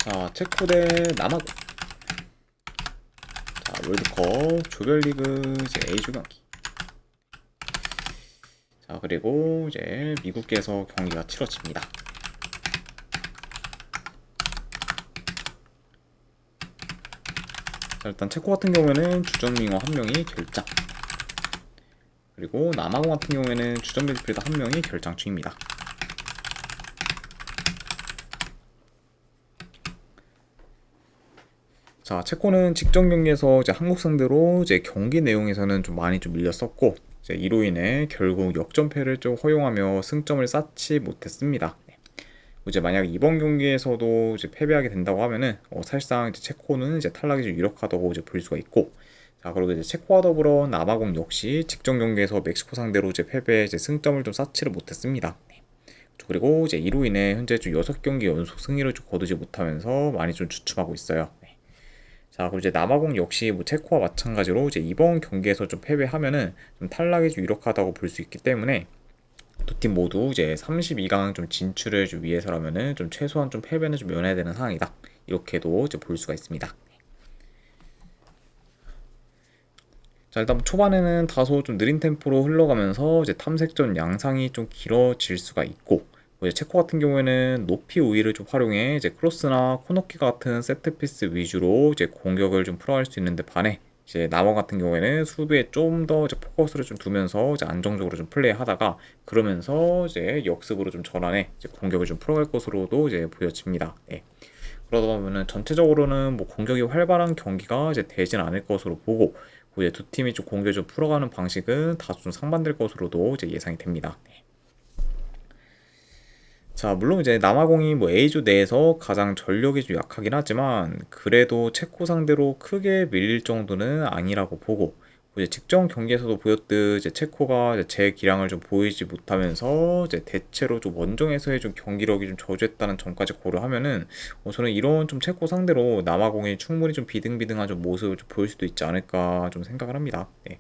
자, 체코 대 남아공. 자, 월드컵 조별리그 이제 A조 경기. 자, 그리고 이제 미국에서 경기가 치러집니다. 자, 일단 체코 같은 경우에는 주전 윙어 한 명이 결장. 그리고 남아공 같은 경우에는 주전 미드필더 한 명이 결장 중입니다. 자, 체코는 직전 경기에서 이제 한국 상대로 이제 경기 내용에서는 좀 많이 좀 밀렸었고, 이제 이로 인해 결국 역전패를 좀 허용하며 승점을 쌓지 못했습니다. 이제 만약 이번 경기에서도 이제 패배하게 된다고 하면은 사실상 이제 체코는 이제 탈락이 좀 유력하다고 이제 볼 수가 있고, 자, 그리고 이제 체코와 더불어 남아공 역시 직전 경기에서 멕시코 상대로 이제 패배, 이제 승점을 좀 쌓지를 못했습니다. 그리고 이제 이로 인해 현재 좀 6경기 연속 승리를 좀 거두지 못하면서 많이 좀 주춤하고 있어요. 자, 그리고 이제 남아공 역시 뭐 체코와 마찬가지로 이제 이번 경기에서 좀 패배하면은 좀 탈락이 좀 유력하다고 볼 수 있기 때문에 두 팀 모두 이제 32강 좀 진출을 좀 위해서라면은 좀 최소한 좀 패배는 좀 면해야 되는 상황이다. 이렇게도 이제 볼 수가 있습니다. 자, 일단 초반에는 다소 좀 느린 템포로 흘러가면서 이제 탐색전 양상이 좀 길어질 수가 있고, 이제 체코 같은 경우에는 높이 우위를 좀 활용해 이제 크로스나 코너킥 같은 세트피스 위주로 이제 공격을 좀 풀어갈 수 있는데 반해, 이제 남원 같은 경우에는 수비에 좀 더 이제 포커스를 좀 두면서 이제 안정적으로 좀 플레이하다가 그러면서 이제 역습으로 좀 전환해 이제 공격을 좀 풀어갈 것으로도 이제 보여집니다. 네. 그러다 보면은 전체적으로는 뭐 공격이 활발한 경기가 이제 되진 않을 것으로 보고, 이제 두 팀이 좀 공격을 좀 풀어가는 방식은 다소 좀 상반될 것으로도 이제 예상이 됩니다. 네. 자, 물론 이제 남아공이 뭐 A조 내에서 가장 전력이 좀 약하긴 하지만 그래도 체코 상대로 크게 밀릴 정도는 아니라고 보고, 이제 직전 경기에서도 보였듯 이제 체코가 이제 제 기량을 좀 보이지 못하면서 이제 대체로 좀 원정에서의 좀 경기력이 좀 저조했다는 점까지 고려하면은 저는 이런 좀 체코 상대로 남아공이 충분히 좀 비등비등한 좀 모습을 좀 보일 수도 있지 않을까 좀 생각을 합니다. 네.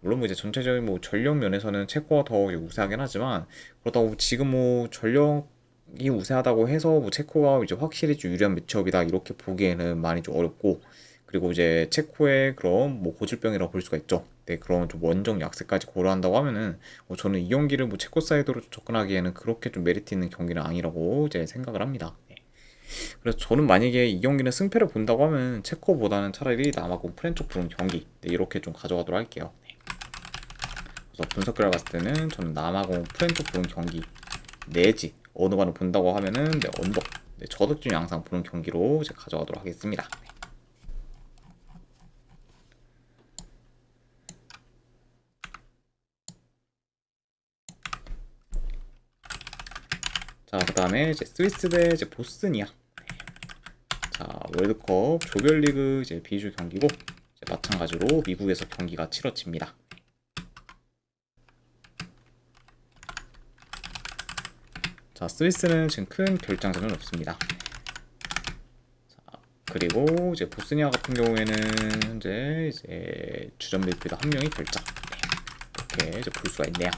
물론 뭐 이제 전체적인 뭐 전력 면에서는 체코가 더 우세하긴 하지만, 그렇다고 지금 뭐 전력이 우세하다고 해서 뭐 체코가 이제 확실히 좀 유리한 매치업이다 이렇게 보기에는 많이 좀 어렵고, 그리고 이제 체코의 그런 뭐 고질병이라고 볼 수가 있죠. 네, 그런 좀 원정 약세까지 고려한다고 하면은 저는 이 경기를 뭐 체코 사이드로 좀 접근하기에는 그렇게 좀 메리트 있는 경기는 아니라고 이제 생각을 합니다. 네. 그래서 저는 만약에 이 경기는 승패를 본다고 하면 체코보다는 차라리 남아공 프렌쪽 부른 경기, 네, 이렇게 좀 가져가도록 할게요. 네. 그래서 분석 결과 봤을 때는 저는 남아공 프렌토 보는 경기 내지 어느 반을 본다고 하면은 네, 언더, 네, 저득점 양상 보는 경기로 이제 가져가도록 하겠습니다. 자, 그 다음에 이제 스위스 대 이제 보스니아. 자, 월드컵 조별리그 이제 B조 경기고, 이제 마찬가지로 미국에서 경기가 치러집니다. 자, 스위스는 지금 큰 결장전은 없습니다. 그리고 이제 보스니아 같은 경우에는 현재 이제 주전 미드필더 한 명이 결장. 네, 이렇게 이제 볼 수가 있네요.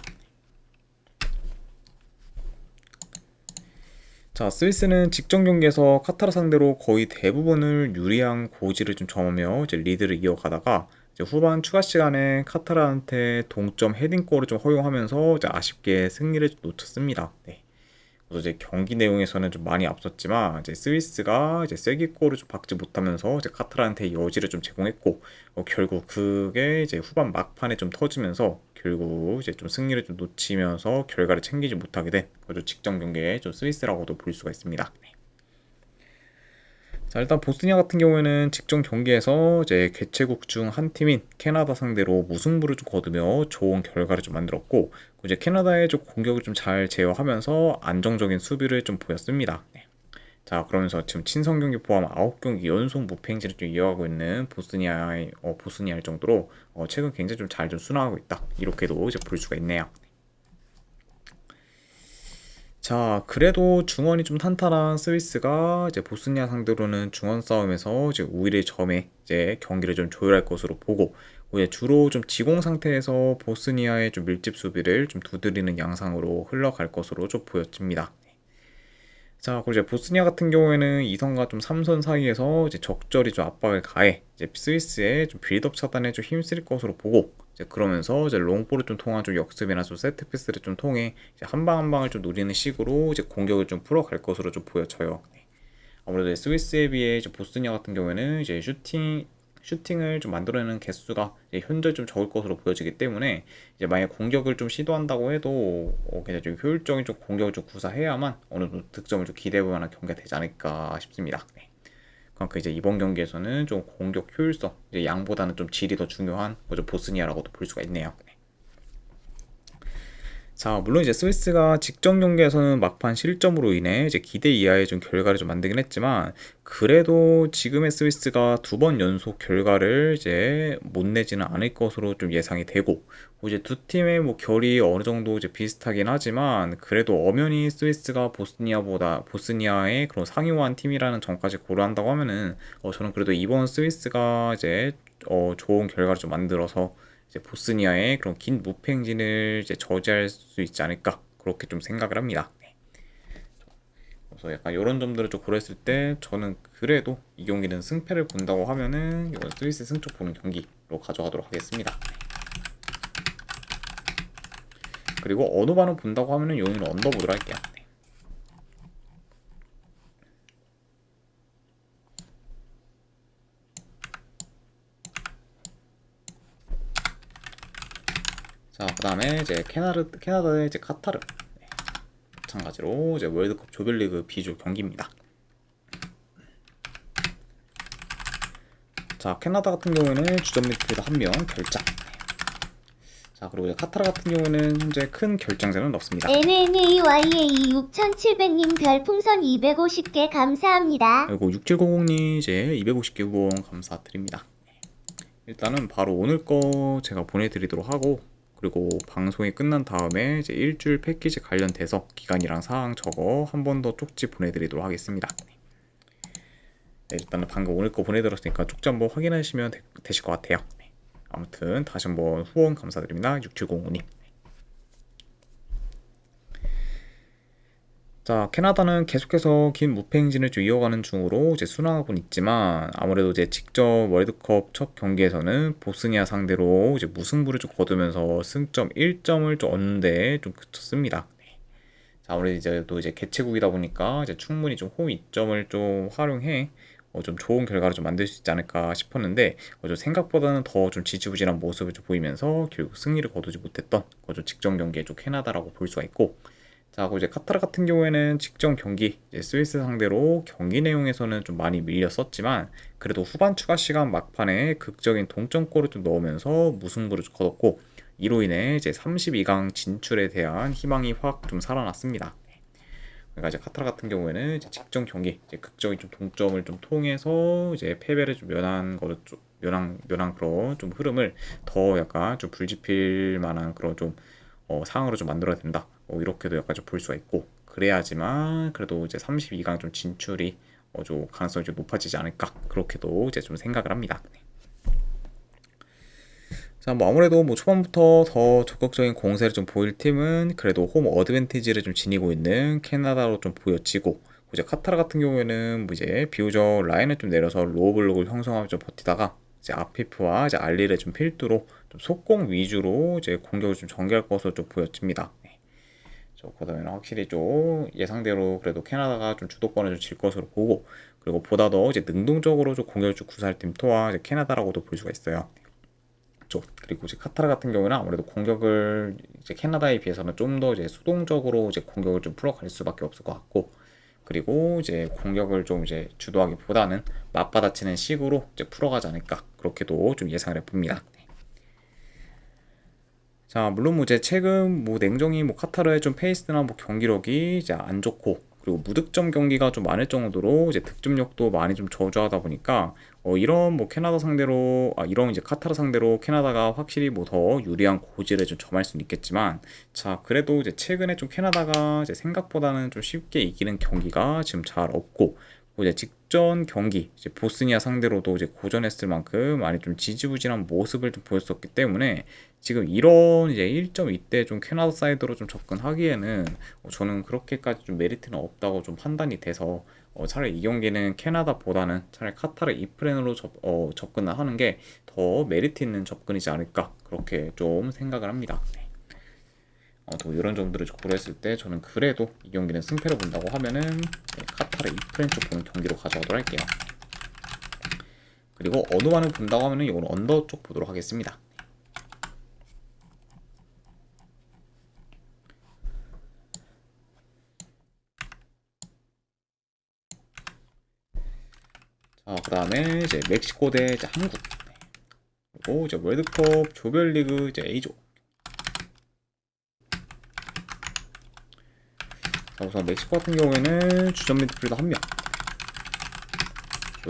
자, 스위스는 직전 경기에서 카타르 상대로 거의 대부분을 유리한 고지를 좀 점하며 이제 리드를 이어가다가 이제 후반 추가 시간에 카타르한테 동점 헤딩골을 좀 허용하면서 이제 아쉽게 승리를 놓쳤습니다. 네. 그래서 이제 경기 내용에서는 좀 많이 앞섰지만 이제 스위스가 이제 쐐기골을 좀 박지 못하면서 이제 카타르한테 여지를 좀 제공했고, 결국 그게 이제 후반 막판에 좀 터지면서 결국 이제 좀 승리를 좀 놓치면서 결과를 챙기지 못하게 된 아주 직전 경기의 좀 스위스라고도 볼 수가 있습니다. 네. 자, 일단 보스니아 같은 경우에는 직전 경기에서 이제 개최국 중 한 팀인 캐나다 상대로 무승부를 좀 거두며 좋은 결과를 좀 만들었고, 이제 캐나다의 좀 공격을 좀 잘 제어하면서 안정적인 수비를 좀 보였습니다. 네. 자, 그러면서 지금 친선 경기 포함 9경기 연속 무패 행진을 좀 이어가고 있는 보스니아일 정도로 최근 굉장히 좀 잘 좀 순항하고 있다. 이렇게도 이제 볼 수가 있네요. 자, 그래도 중원이 좀 탄탄한 스위스가 이제 보스니아 상대로는 중원 싸움에서 이제 우위를 점해 이제 경기를 좀 조율할 것으로 보고, 이제 주로 좀 지공 상태에서 보스니아의 좀 밀집 수비를 좀 두드리는 양상으로 흘러갈 것으로 좀 보여집니다. 자, 그리고 이제 보스니아 같은 경우에는 2선과 좀 3선 사이에서 이제 적절히 좀 압박을 가해 이제 스위스의 좀 빌드업 차단에 좀 힘쓸 것으로 보고, 이제 그러면서 이제 롱볼을 좀 통한 좀 역습이나 좀 세트 피스를 좀 통해 이제 한 방 한 방을 좀 노리는 식으로 이제 공격을 좀 풀어갈 것으로 좀 보여져요. 네. 아무래도 스위스에 비해 이제 보스니아 같은 경우에는 이제 슈팅을 좀 만들어내는 개수가 이제 현재 좀 적을 것으로 보여지기 때문에, 이제 만약 공격을 좀 시도한다고 해도 굉장히 좀 효율적인 좀 공격을 좀 구사해야만 어느 정도 득점을 좀 기대해 볼 만한 경기가 되지 않을까 싶습니다. 네. 그러니까 이제 이번 경기에서는 좀 공격 효율성, 이제 양보다는 좀 질이 더 중요한 뭐죠, 보스니아라고도 볼 수가 있네요. 네. 자, 물론 이제 스위스가 직전 경기에서는 막판 실점으로 인해 이제 기대 이하의 좀 결과를 좀 만들긴 했지만, 그래도 지금의 스위스가 두 번 연속 결과를 이제 못 내지는 않을 것으로 좀 예상이 되고, 이제 두 팀의 뭐 결이 어느 정도 이제 비슷하긴 하지만, 그래도 엄연히 스위스가 보스니아의 그런 상위호한 팀이라는 점까지 고려한다고 하면은, 저는 그래도 이번 스위스가 이제 좋은 결과를 좀 만들어서 이제 보스니아의 그런 긴 무패 행진을 이제 저지할 수 있지 않을까, 그렇게 좀 생각을 합니다. 네. 그래서 약간 이런 점들을 좀 고려했을 때 저는 그래도 이 경기는 승패를 본다고 하면은 이번 스위스 승쪽 보는 경기로 가져가도록 하겠습니다. 그리고 어느 반을 본다고 하면은 요인을 언더보드로 할게요. 네. 자, 그 다음에 이제 캐나다의 이제 카타르. 네. 마찬가지로 이제 월드컵 조별리그 B조 경기입니다. 자, 캐나다 같은 경우에는 주전 미드필더 1명 결장. 자, 그리고 이제 카타르 같은 경우는 현재 큰 결장자는 없습니다. NNAYA 6700님 별풍선 250개 감사합니다. 그리고 6700님 이제 250개 후원 감사드립니다. 일단은 바로 오늘 거 제가 보내드리도록 하고, 그리고 방송이 끝난 다음에 이제 일주일 패키지 관련돼서 기간이랑 사항 저거 한 번 더 쪽지 보내드리도록 하겠습니다. 네, 일단은 방금 오늘 거 보내드렸으니까 쪽지 한번 확인하시면 되실 것 같아요. 네. 아무튼 다시 한번 후원 감사드립니다. 6705님. 자, 캐나다는 계속해서 긴 무패 행진을 좀 이어가는 중으로 이제 순항하고는 있지만, 아무래도 이제 직접 월드컵 첫 경기에서는 보스니아 상대로 이제 무승부를 좀 거두면서 승점 1점을 좀 얻는데 좀 그쳤습니다. 네. 자, 아무래도 이제 또 이제 개최국이다 보니까 이제 충분히 좀 홈 이점을 좀 활용해 좀 좋은 결과를 좀 만들 수 있지 않을까 싶었는데, 좀 생각보다는 더 좀 지지부진한 모습을 좀 보이면서 결국 승리를 거두지 못했던 좀 직전 경기의 좀 캐나다라고 볼 수가 있고, 자, 그리고 이제 카타르 같은 경우에는 직전 경기 이제 스위스 상대로 경기 내용에서는 좀 많이 밀렸었지만, 그래도 후반 추가 시간 막판에 극적인 동점골을 좀 넣으면서 무승부를 좀 거뒀고, 이로 인해 이제 32강 진출에 대한 희망이 확 좀 살아났습니다. 그러니까 이제 카타르 같은 경우에는 이제 직전 경기 이제 극적인 좀 동점을 좀 통해서 이제 패배를 좀 면한 거를 좀 면한 그런 좀 흐름을 더 약간 좀 불지필 만한 그런 좀 상황으로 좀 만들어야 된다. 이렇게도 약간 좀 볼 수가 있고, 그래야지만 그래도 이제 32강 좀 진출이 좀 가능성이 좀 높아지지 않을까, 그렇게도 이제 좀 생각을 합니다. 네. 자, 뭐 아무래도 뭐 초반부터 더 적극적인 공세를 좀 보일 팀은 그래도 홈 어드밴티지를 좀 지니고 있는 캐나다로 좀 보여지고, 이제 카타르 같은 경우에는 뭐 이제 비교적 라인을 좀 내려서 로우 블록을 형성하면서 좀 버티다가 이제 아피프와 이제 알리를 좀 필두로 좀 속공 위주로 이제 공격을 좀 전개할 것으로 좀 보여집니다. 네. 그러면 확실히 좀 예상대로 그래도 캐나다가 좀 주도권을 좀 질 것으로 보고, 그리고 보다 더 이제 능동적으로 좀 공격을 좀 구사할 팀 또한 이제 캐나다라고도 볼 수가 있어요. 그리고 이제 카타르 같은 경우는 아무래도 공격을 이제 캐나다에 비해서는 좀 더 이제 수동적으로 이제 공격을 좀 풀어갈 수밖에 없을 것 같고, 그리고 이제 공격을 좀 이제 주도하기보다는 맞받아치는 식으로 이제 풀어가지 않을까, 그렇게도 좀 예상을 해봅니다. 자, 물론 뭐 이제 최근 뭐 냉정히 뭐 카타르의 좀 페이스나 뭐 경기력이 이제 안 좋고, 그리고 무득점 경기가 좀 많을 정도로 이제 득점력도 많이 좀 저조하다 보니까 이런 뭐 캐나다 상대로 이런 이제 카타르 상대로 캐나다가 확실히 뭐 더 유리한 고지를 좀 점할 수는 있겠지만, 자, 그래도 이제 최근에 좀 캐나다가 이제 생각보다는 좀 쉽게 이기는 경기가 지금 잘 없고, 이제 직전 경기 이제 보스니아 상대로도 이제 고전했을 만큼 많이 좀 지지부진한 모습을 좀 보였었기 때문에 지금 이런 이제 1.2대 좀 캐나다 사이드로 좀 접근하기에는 저는 그렇게까지 좀 메리트는 없다고 좀 판단이 돼서 차라리 이 경기는 캐나다보다는 차라리 카타르 이 플랜으로 접근을 하는 게 더 메리트 있는 접근이지 않을까 그렇게 좀 생각을 합니다. 네. 또 이런 점들을 고려했을 때 저는 그래도 이 경기는 승패를 본다고 하면은 카타르 이프렌 쪽 보는 경기로 가져가도록 할게요. 그리고 어느만을 본다고 하면은 이건 언더 쪽 보도록 하겠습니다. 자, 그 다음에 이제 멕시코 대 이제 한국. 그리고 이제 월드컵 조별리그 이제 A조. 자, 우선 멕시코 같은 경우에는 주전 미드필더 1명,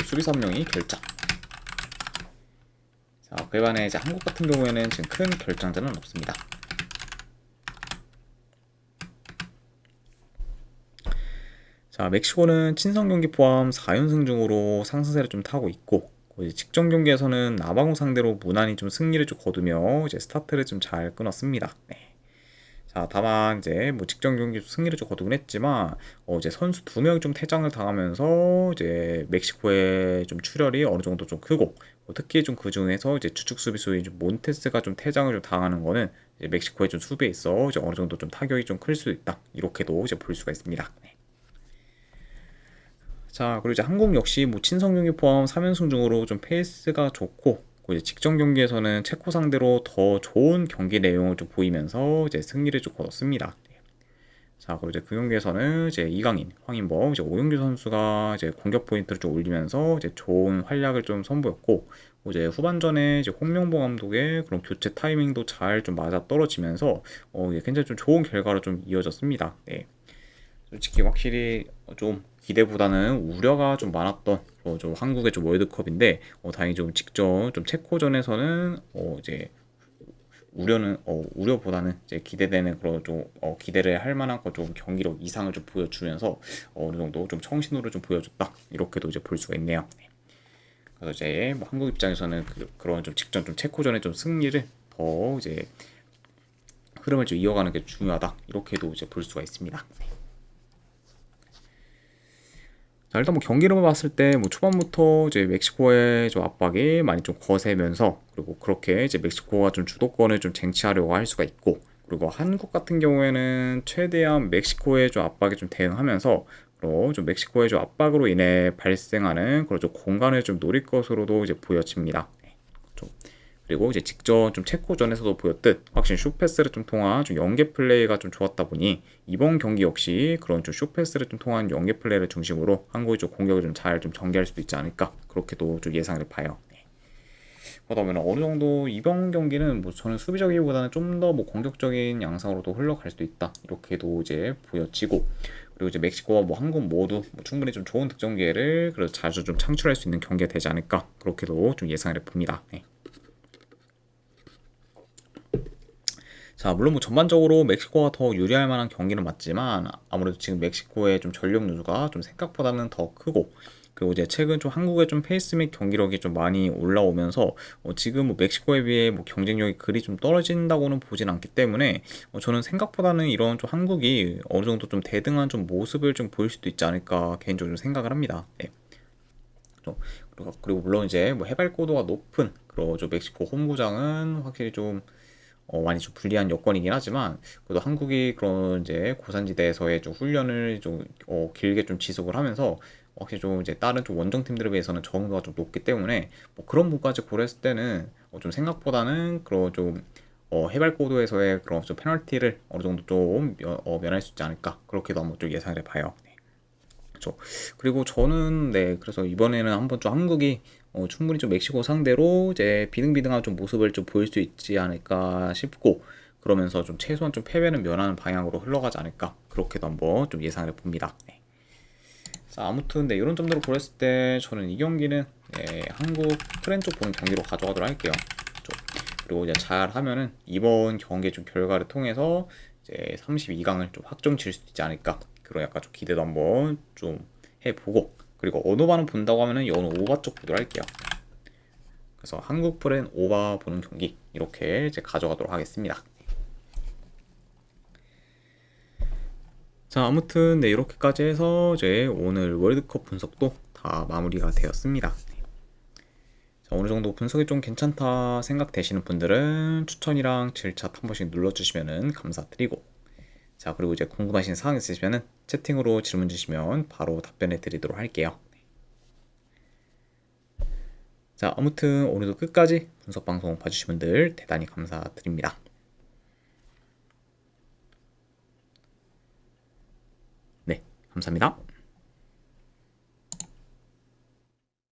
수비수 1명이 결장. 자, 그에 반해 이제 한국 같은 경우에는 지금 큰 결장자는 없습니다. 자, 멕시코는 친선 경기 포함 4연승 중으로 상승세를 좀 타고 있고, 이제 직전 경기에서는 나방우 상대로 무난히 좀 승리를 좀 거두며 이제 스타트를 좀 잘 끊었습니다. 네. 자, 다만 이제 뭐 직전 경기 승리를 좀 거두긴 했지만 이제 선수 2명이 좀 퇴장을 당하면서 이제 멕시코의 좀 출혈이 어느 정도 좀 크고 특히 좀 그 중에서 이제 주축 수비수인 좀 몬테스가 좀 퇴장을 좀 당하는 거는 이제 멕시코의 좀 수비에 있어 이제 어느 정도 좀 타격이 좀 클 수 있다 이렇게도 이제 볼 수가 있습니다. 네. 자, 그리고 이제 한국 역시 뭐 친선 경기 포함 3연승 중으로 좀 페이스가 좋고 이제 직전 경기에서는 체코 상대로 더 좋은 경기 내용을 좀 보이면서 이제 승리를 좀 거뒀습니다. 자, 그리고 이제 그 경기에서는 이제 이강인, 황인범, 이제 오영규 선수가 이제 공격 포인트를 좀 올리면서 이제 좋은 활약을 좀 선보였고, 이제 후반전에 이제 홍명보 감독의 그런 교체 타이밍도 잘 좀 맞아 떨어지면서 이게 굉장히 좀 좋은 결과로 좀 이어졌습니다. 네. 솔직히 확실히 좀 기대보다는 우려가 좀 많았던 좀 한국의 좀 월드컵인데 다행히 좀 직전 좀 체코전에서는 이제 우려보다는 이제 기대되는 그런 좀 기대를 할 만한 좀 경기력 이상을 좀 보여주면서 어느 정도 좀 청신호를 좀 보여줬다 이렇게도 이제 볼 수가 있네요. 네. 그래서 이제 뭐 한국 입장에서는 그런 좀 직전 좀 체코전의 좀 승리를 더 이제 흐름을 좀 이어가는 게 중요하다 이렇게도 이제 볼 수가 있습니다. 네. 자, 일단 뭐 경기를 봤을 때 뭐 초반부터 이제 멕시코의 좀 압박이 많이 좀 거세면서 그리고 그렇게 이제 멕시코가 좀 주도권을 좀 쟁취하려고 할 수가 있고 그리고 한국 같은 경우에는 최대한 멕시코의 좀 압박에 좀 대응하면서 그리고 좀 멕시코의 좀 압박으로 인해 발생하는 그런 좀 공간을 좀 노릴 것으로도 이제 보여집니다. 네, 좀 그리고 이제 직전 좀 체코전에서도 보였듯 확실히 슛패스를 좀 통한 좀 연계 플레이가 좀 좋았다 보니 이번 경기 역시 그런 좀 슛패스를 좀 통한 연계 플레이를 중심으로 한국이 좀 공격을 좀 잘 좀 전개할 수도 있지 않을까 그렇게도 좀 예상을 봐요. 네. 그러다 보면 어느 정도 이번 경기는 뭐 저는 수비적이기보다는 좀 더 뭐 공격적인 양상으로도 흘러갈 수도 있다 이렇게도 이제 보여지고 그리고 이제 멕시코와 뭐 한국 모두 뭐 충분히 좀 좋은 득점 기회를 그래서 자주 좀 창출할 수 있는 경기가 되지 않을까 그렇게도 좀 예상을 봅니다. 네. 자, 물론 뭐 전반적으로 멕시코가 더 유리할 만한 경기는 맞지만 아무래도 지금 멕시코의 좀 전력 누수가 좀 생각보다는 더 크고 그리고 이제 최근 좀 한국의 좀 페이스 및 경기력이 좀 많이 올라오면서 지금 뭐 멕시코에 비해 뭐 경쟁력이 그리 좀 떨어진다고는 보진 않기 때문에 저는 생각보다는 이런 좀 한국이 어느 정도 좀 대등한 좀 모습을 좀 보일 수도 있지 않을까 개인적으로 좀 생각을 합니다. 네. 그리고 물론 이제 뭐 해발고도가 높은 그런 좀 멕시코 홈구장은 확실히 좀 많이 좀 불리한 여건이긴 하지만 그래도 한국이 그런 이제 고산지대에서의 좀 훈련을 좀 길게 좀 지속을 하면서 확실히 좀 이제 다른 좀 원정 팀들에 비해서는 적응도가 좀 높기 때문에 뭐 그런 부분까지 고려했을 때는 좀 생각보다는 그런 좀 해발고도에서의 그런 좀 페널티를 어느 정도 좀 면할 수 있지 않을까 그렇게도 한번 좀 예상을 해봐요. 네. 그렇죠. 그리고 저는 네 그래서 이번에는 한번 좀 한국이 충분히 좀 멕시코 상대로 이제 비등비등한 좀 모습을 좀 보일 수 있지 않을까 싶고 그러면서 좀 최소한 좀 패배는 면하는 방향으로 흘러가지 않을까 그렇게도 한번 좀 예상을 해봅니다. 네. 자, 아무튼 네 이런 점들을 고렸을 때 저는 이 경기는 한국 프렌 쪽 보는 경기로 가져가도록 할게요. 그리고 이제 잘 하면은 이번 경기 좀 결과를 통해서 이제 32강을 좀 확정 지을 수 있지 않을까 그런 약간 좀 기대도 한번 좀 해보고 그리고 언어반을 본다고 하면은 연우 오바 쪽 보도록 할게요. 그래서 한국 프렌 오바 보는 경기 이렇게 이제 가져가도록 하겠습니다. 자, 아무튼 네, 이렇게까지 해서 이제 오늘 월드컵 분석도 다 마무리가 되었습니다. 자, 어느 정도 분석이 좀 괜찮다 생각되시는 분들은 추천이랑 질차 한 번씩 눌러주시면 감사드리고, 자, 그리고 이제 궁금하신 사항 있으시면 채팅으로 질문 주시면 바로 답변해 드리도록 할게요. 자, 아무튼 오늘도 끝까지 분석 방송 봐주신 분들 대단히 감사드립니다. 네, 감사합니다.